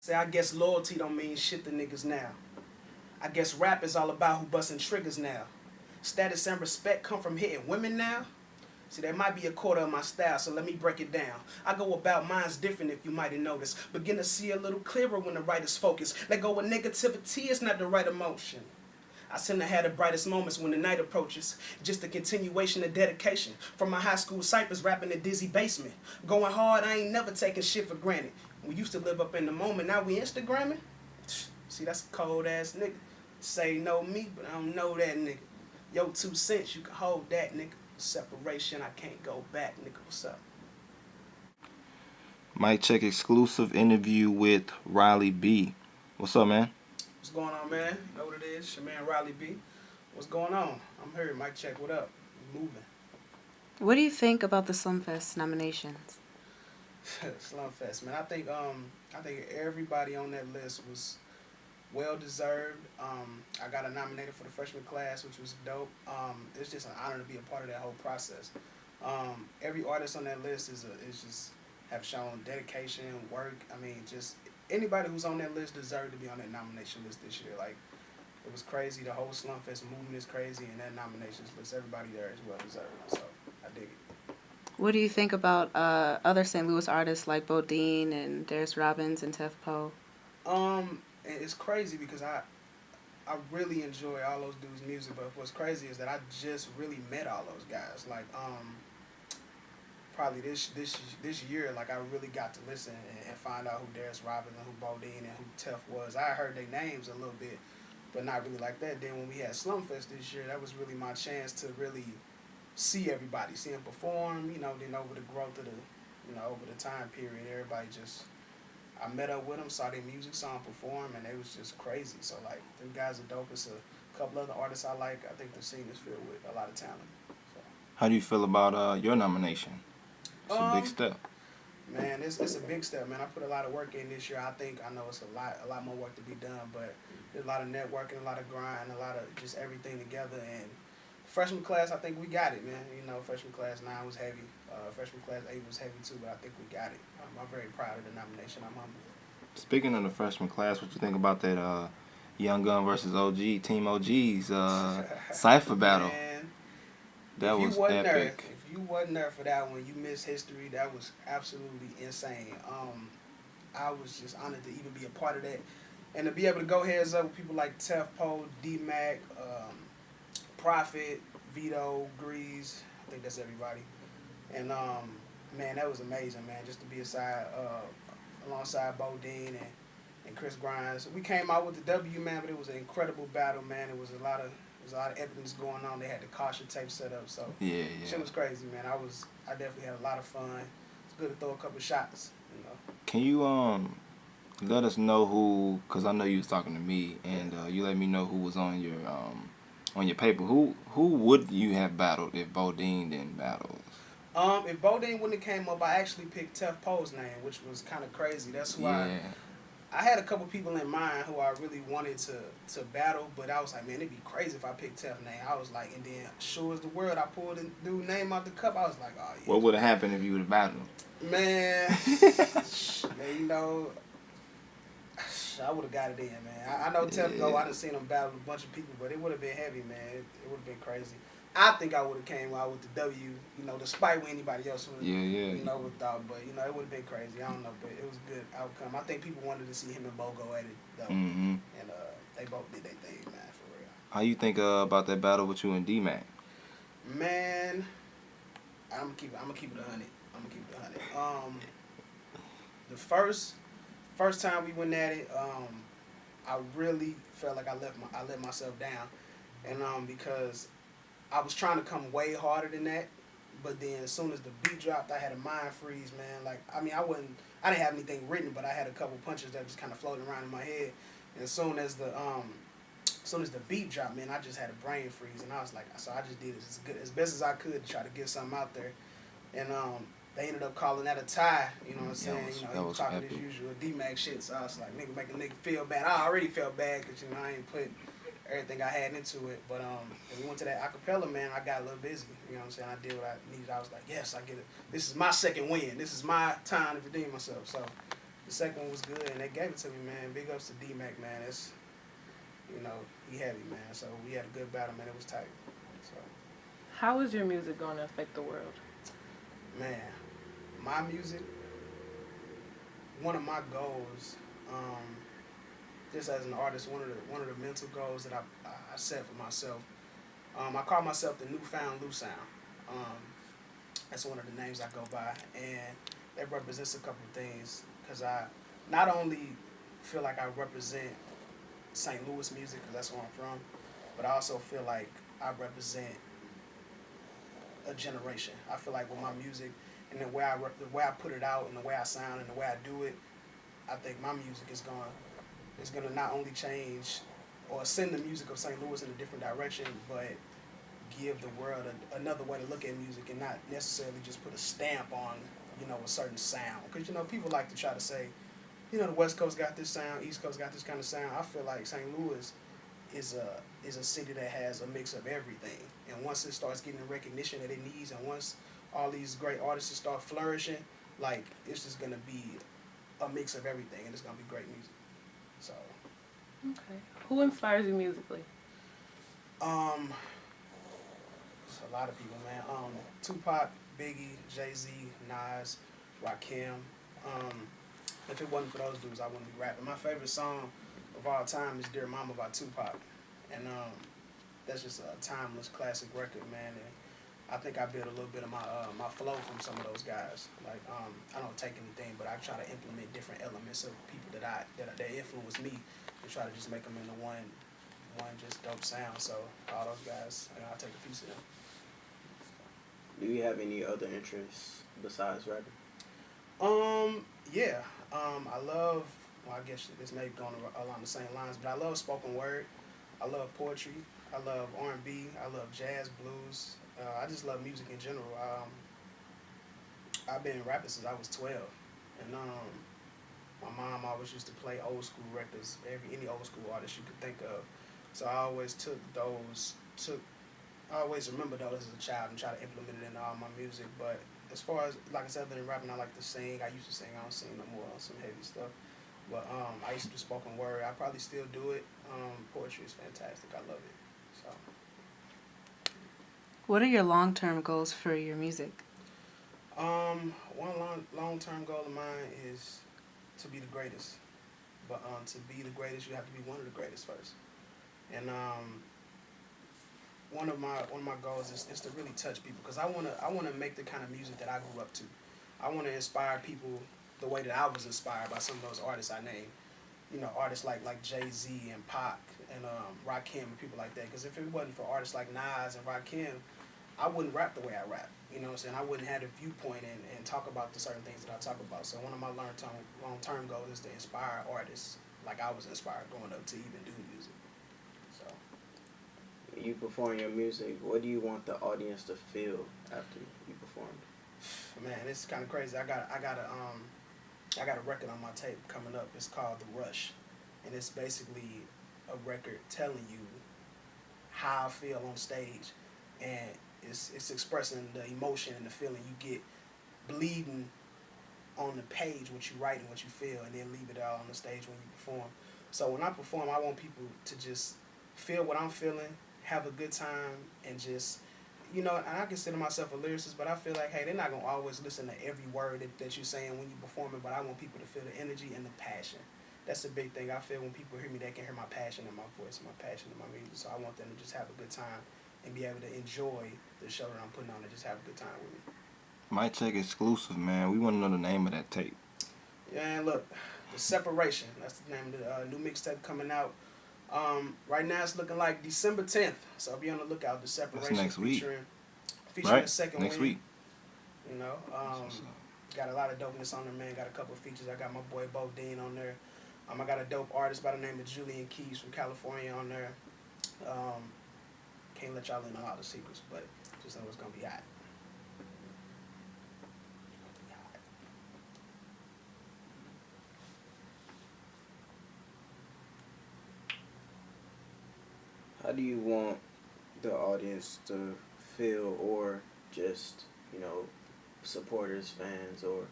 Say, I guess loyalty don't mean shit to niggas now. I guess rap is all about who busting triggers now. Status and respect come from hitting women now. See, that might be a quarter of my style, so let me break it down. I go about mine's different if you might have noticed. Begin to see a little clearer when the writer's focused. Let go of negativity, it's not the right emotion. I seem to have the brightest moments when the night approaches. Just a continuation of dedication. From my high school Cyphers rapping in dizzy basement. Going hard, I ain't never taking shit for granted. We used to live up in the moment, now we Instagramming? See, that's a cold ass nigga. Say no me, but I don't know that nigga. Yo, 2 cents, you can hold that nigga. Separation, I can't go back, nigga. What's up? Mic check exclusive interview with Riley B. What's up, man? What's going on, man? You know what it is? Your man Riley B. What's going on? I'm here. Mic check. What up? We moving. What do you think about the Slumfest nominations? Slumfest, man. I think everybody on that list was well deserved. I got nominated for the freshman class, which was dope. It's just an honor to be a part of that whole process. Every artist on that list is just have shown dedication, work. I mean, just anybody who's on that list deserved to be on that nomination list this year. Like, it was crazy. The whole Slumfest movement is crazy, and that nominations list, everybody there is well deserved. So I dig it. What do you think about other St. Louis artists like Bodine and Darius Robbins and Tef Poe? It's crazy because I really enjoy all those dudes' music, but what's crazy is that I just really met all those guys. Like, probably this year, like, I really got to listen and find out who Darius Robbins and who Bodine and who Tef was. I heard their names a little bit, but not really like that. Then when we had Slumfest this year, that was really my chance to really see everybody, see them perform, you know. Then over the growth of over the time period, everybody just, I met up with them, saw their music, saw them perform, and it was just crazy. So, like, them guys are dope. It's a couple other artists I like. I think the scene is filled with a lot of talent. So. How do you feel about your nomination? It's a big step. Man, it's a big step, man. I put a lot of work in this year. I know it's a lot more work to be done, but there's a lot of networking, a lot of grind, a lot of just everything together. And freshman class, I think we got it, man. You know, freshman class 9 was heavy. Freshman class 8 was heavy too, but I think we got it. I'm very proud of the nomination. I'm humble. Speaking of the freshman class, what you think about that Young Gun versus OG, Team OG's Cypher battle? Man, that was epic. If you wasn't there for that one, you missed history. That was absolutely insane. I was just honored to even be a part of that. And to be able to go heads up with people like Tef Poe, D-Mac, Prophet, Vito, Grease, I think that's everybody. And man, that was amazing, man, just to be alongside Bodine and Chris Grimes. We came out with the W, man, but it was an incredible battle, man. It was a lot of evidence going on. They had the caution tape set up, so yeah. Shit was crazy, man. I definitely had a lot of fun. It's good to throw a couple shots, you know. Can you let us know who? Cause I know you was talking to me, and you let me know who was on your paper. Who would you have battled if Bodine didn't battle? If Bodine wouldn't have came up, I actually picked Tef Poe's name, which was kind of crazy. That's why I had a couple people in mind who I really wanted to battle, but I was like, man, it'd be crazy if I picked Tef's name. I was like, and then sure as the word, I pulled the dude's name out the cup. I was like, oh yeah. What would have happened if you would have battled him? Man, you know, I would have got it in, man. I know Tef go. I done seen him battle a bunch of people, but it would have been heavy, man. It would have been crazy. I think I would have came out with the W, you know, despite what anybody else would, you know, would thought. But, you know, it would have been crazy. I don't know, but it was a good outcome. I think people wanted to see him and Bogo at it, though. Mm-hmm. And they both did their thing, man, for real. How you think about that battle with you and D-Mac? Man, I'm gonna keep it 100. The first time we went at it, I really felt like I let myself down, and because I was trying to come way harder than that, but then as soon as the beat dropped, I had a mind freeze, man. Like, I mean, I didn't have anything written, but I had a couple punches that was kind of floating around in my head. And as soon as the beat dropped, man, I just had a brain freeze, and I was like, so I just did it as best as I could to try to get something out there, and they ended up calling that a tie. You know what I'm saying? You know, he was talking his usual D-Mac shit, so I was like, nigga, make a nigga feel bad. I already felt bad because, you know, I ain't put everything I had into it. But when we went to that acapella, man, I got a little busy. You know what I'm saying? I did what I needed. I was like, yes, I get it. This is my second win. This is my time to redeem myself. So The second one was good, and they gave it to me, man. Big ups to D-Mac, man. It's, he heavy, man. So we had a good battle, man. It was tight. So, How is your music going to affect the world? man, my music, one of my goals, just as an artist, one of the mental goals that I set for myself, I call myself the Newfound Lou Sound. That's one of the names I go by, and that represents a couple of things, because I not only feel like I represent St. Louis music, because that's where I'm from, but I also feel like I represent a generation. I feel like with my music and the way I put it out and the way I sound and the way I do it, I think my music is gonna not only change or send the music of St. Louis in a different direction, but give the world another way to look at music and not necessarily just put a stamp on a certain sound. Because people like to try to say, the West Coast got this sound, East Coast got this kind of sound. I feel like St. Louis is a city that has a mix of everything. And once it starts getting the recognition that it needs, and once all these great artists start flourishing, like, it's just gonna be a mix of everything, and it's gonna be great music. So. Okay. Who inspires you musically? It's a lot of people, man. Tupac, Biggie, Jay-Z, Nas, Rakim. If it wasn't for those dudes, I wouldn't be rapping. My favorite song of all time is Dear Mama by Tupac. And that's just a timeless classic record, man. And I think I built a little bit of my flow from some of those guys. Like, I don't take anything, but I try to implement different elements of people that influence me and try to just make them into one just dope sound. So all those guys, I take a piece of them. Do you have any other interests besides rapping? Yeah. I love, well, I guess this may be going along the same lines, but I love spoken word. I love poetry. I love R&B. I love jazz, blues. I just love music in general. I've been rapping since I was 12. And my mom always used to play old school records, any old school artist you could think of. So I always I always remember those as a child and try to implement it in all my music. But as far as, like I said, other than rapping, I like to sing. I used to sing. I don't sing no more on some heavy stuff. But I used to do spoken word. I probably still do it. Poetry is fantastic. I love it. So. What are your long-term goals for your music? One long-term goal of mine is to be the greatest. But to be the greatest, you have to be one of the greatest first. And one of my goals is to really touch people, because I wanna make the kind of music that I grew up to. I wanna inspire people the way that I was inspired by some of those artists I named. Artists like Jay-Z and Pac and Rakim and people like that. Because if it wasn't for artists like Nas and Rakim, I wouldn't rap the way I rap. You know what I'm saying? I wouldn't have a viewpoint and talk about the certain things that I talk about. So one of my long-term goals is to inspire artists like I was inspired growing up to even do music. So. You perform your music, what do you want the audience to feel after you performed? Man, it's kind of crazy. I got a record on my tape coming up. It's called The Rush, and it's basically a record telling you how I feel on stage, and it's expressing the emotion and the feeling you get bleeding on the page, what you write and what you feel, and then leave it out on the stage when you perform. So when I perform, I want people to just feel what I'm feeling, have a good time, and just, and I consider myself a lyricist, but I feel like, hey, they're not going to always listen to every word that you're saying when you're performing, but I want people to feel the energy and the passion. That's the big thing. I feel when people hear me, they can hear my passion in my voice, my passion in my music. So I want them to just have a good time and be able to enjoy the show that I'm putting on and just have a good time with me. Mic Check exclusive, man. We want to know the name of that tape. Yeah, and look, The Separation. That's the name of the new mixtape coming out. Right now it's looking like December 10th. So I'll be on the lookout. The Separation. That's next week. Featuring right? the second next win. week. Got a lot of dopeness on there, man. Got a couple of features. I got my boy Bo Dean on there. I got a dope artist by the name of Julian Keys from California on there. Can't let y'all in on all the secrets, but just know it's gonna be hot. How do you want the audience to feel, or just, supporters, fans, or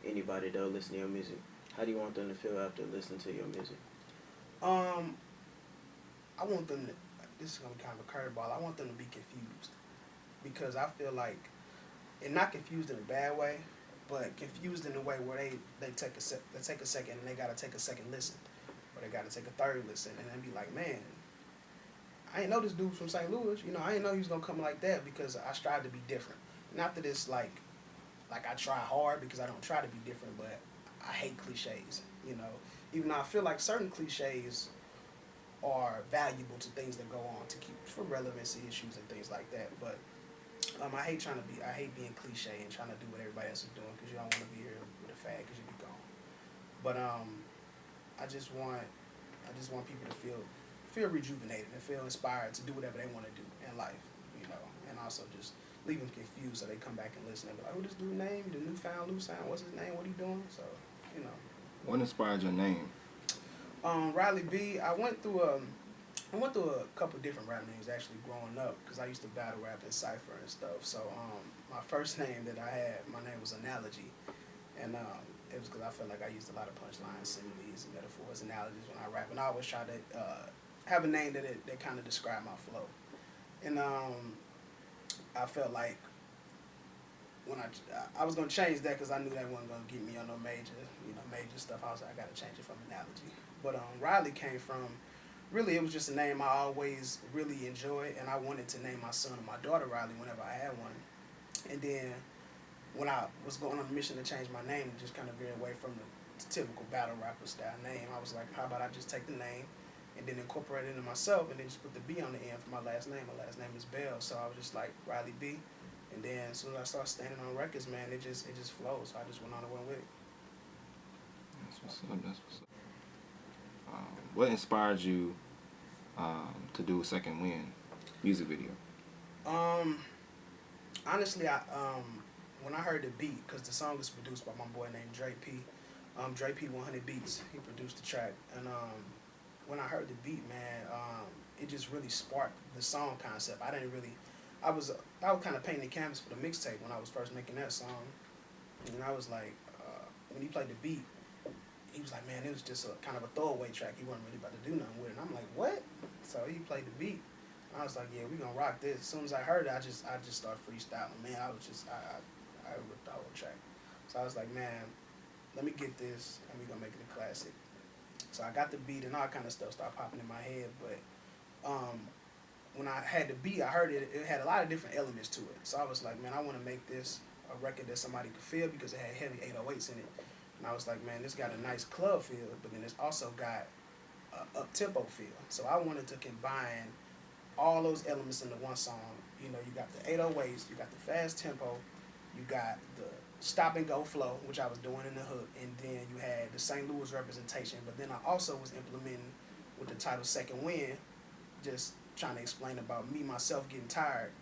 anybody that'll listen to your music? How do you want them to feel after listening to your music? I want them to. This is gonna be kind of a curveball. I want them to be confused because I feel like, and not confused in a bad way, but confused in a way where they take a second and they gotta take a second listen, or they gotta take a third listen and then be like, man, I ain't know this dude from St. Louis. You know, I didn't know he was gonna come like that because I strive to be different. Not that it's like I try hard because I don't try to be different, but I hate cliches. You know, even though I feel like certain cliches are valuable to things that go on to keep for relevancy issues and things like that. But I hate being cliche and trying to do what everybody else is doing because you don't want to be here with a fad because you be gone. But I just want people to feel rejuvenated and feel inspired to do whatever they want to do in life, you know, and also just leave them confused so they come back and listen and be like, who this dude name? The newfound Lou sound? What's his name? What he doing? So, you know. What inspired your name? Riley B. I went through a couple different rap names actually growing up because I used to battle rap in Cypher and stuff. So my first name that I had, my name was Analogy, and it was because I felt like I used a lot of punchlines, similes, and metaphors, analogies when I rap, and I always try to have a name that kind of described my flow. And I felt like when I was gonna change that because I knew that wasn't gonna get me on no major stuff. I was like, I gotta change it from Analogy. But Riley came from, really it was just a name I always really enjoyed, and I wanted to name my son or my daughter Riley whenever I had one. And then when I was going on a mission to change my name, just kind of veer away from the typical battle rapper style name, I was like, how about I just take the name and then incorporate it into myself and then just put the B on the end for my last name. My last name is Bell, so I was just like Riley B. And then as soon as I started standing on records, man, it just flowed. So I just went on and went with it. That's what's up. What inspired you to do a Second Wind music video? Honestly, when I heard the beat, because the song was produced by my boy named Dre P. Dre P 100 Beats, he produced the track. And when I heard the beat, man, it just really sparked the song concept. I was kind of painting the canvas for the mixtape when I was first making that song. And I was like, when he played the beat, he was like, man, it was just a kind of a throwaway track. He wasn't really about to do nothing with it. And I'm like, what? So he played the beat. I was like, yeah, we gonna rock this. As soon as I heard it, I just started freestyling. Man, I ripped the whole track. So I was like, man, let me get this and we gonna make it a classic. So I got the beat and all kind of stuff started popping in my head. But when I had the beat, I heard it had a lot of different elements to it. So I was like, man, I want to make this a record that somebody could feel because it had heavy 808s in it. And I was like, man, this got a nice club feel, but then it's also got a up-tempo feel. So I wanted to combine all those elements into one song. You know, you got the 808s, you got the fast tempo, you got the stop and go flow, which I was doing in the hook, and then you had the St. Louis representation. But then I also was implementing with the title Second Wind, just trying to explain about me, myself getting tired,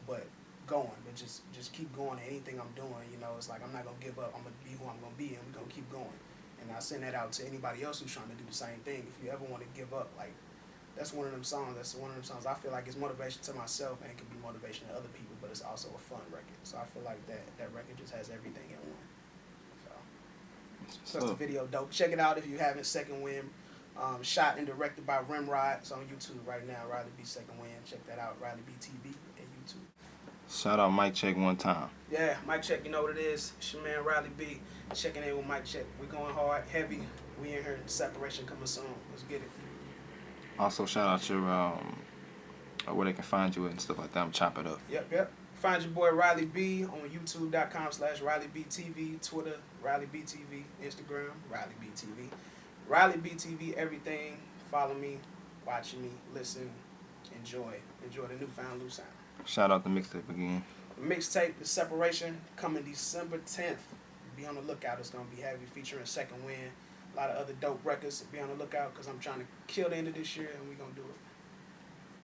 but going, but just keep going at anything I'm doing. You know, it's like I'm not going to give up. I'm going to be who I'm going to be, and we're going to keep going. And I send that out to anybody else who's trying to do the same thing. If you ever want to give up, like, that's one of them songs I feel like it's motivation to myself and it can be motivation to other people, but it's also a fun record. So I feel like that record just has everything in one. So that's the video dope. Check it out if you haven't. Second Wind, shot and directed by Rimrod. It's on YouTube right now. Riley B Second Wind. Check that out. Riley B TV at YouTube. Shout out Mic Check one time. Yeah, Mic Check. You know what it is. It's your man Riley B. Checking in with Mic Check. We're going hard, heavy. We in here. Separation coming soon. Let's get it. Also, shout out your where they can find you and stuff like that. I'm chop it up. Yep. Find your boy Riley B on YouTube.com/RileyBTV, Twitter RileyBTV, Instagram RileyBTV, RileyBTV. Everything. Follow me, watch me, listen, enjoy the newfound Lou sound. Shout out the mixtape again. The mixtape, The Separation, coming December 10th. Be on the lookout. It's gonna be heavy, featuring Second Wind. A lot of other dope records. Be on the lookout because I'm trying to kill the end of this year and we're going to do it.